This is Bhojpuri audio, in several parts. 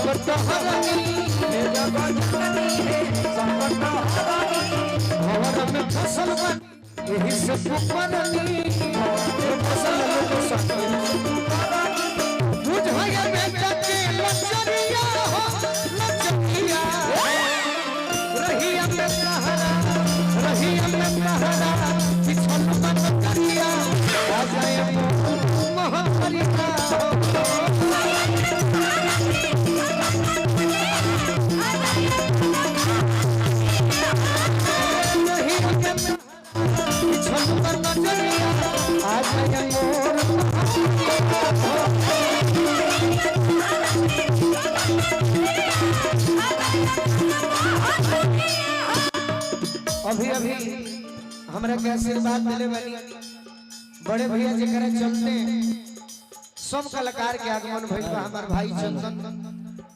संकट हरनी मेरा बजनी है संकट हरनी भवर में फसल बनी यही से पुकारनी फसल लोग संकट बुझाया बेटा के लचरिया हो लचरिया रही हमें सहारा पिछल मन करिया आ जाए महारिया अभी अभी हमरा के आशीर्वाद मिले वाली बड़े भैया जरा चलते सब कलाकार के आगमन भइल बा। हमार भाई चंदन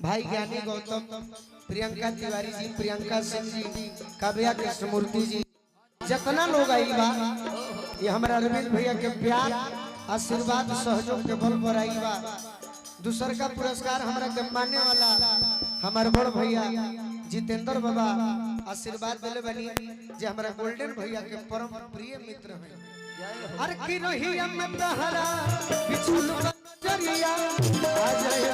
भाई ज्ञानी गौतम प्रियंका तिवारी जी प्रियंका सिंह जी काव्या कृष्णमूर्ति जी जितना लोग आई बा ये हमारा अरविंद भैया के प्यार आशीर्वाद सहयोग के बल पर आई बा। दूसर का पुरस्कार हमरा के मानने वाला हमारे बड़ भैया जितेंद्र बाबा आशीर्वाद दिले बनी जे हमारा गोल्डन भैया के परम प्रिय मित्र हैं। हर की रही में तहरा बिछुल नजरिया आ जाए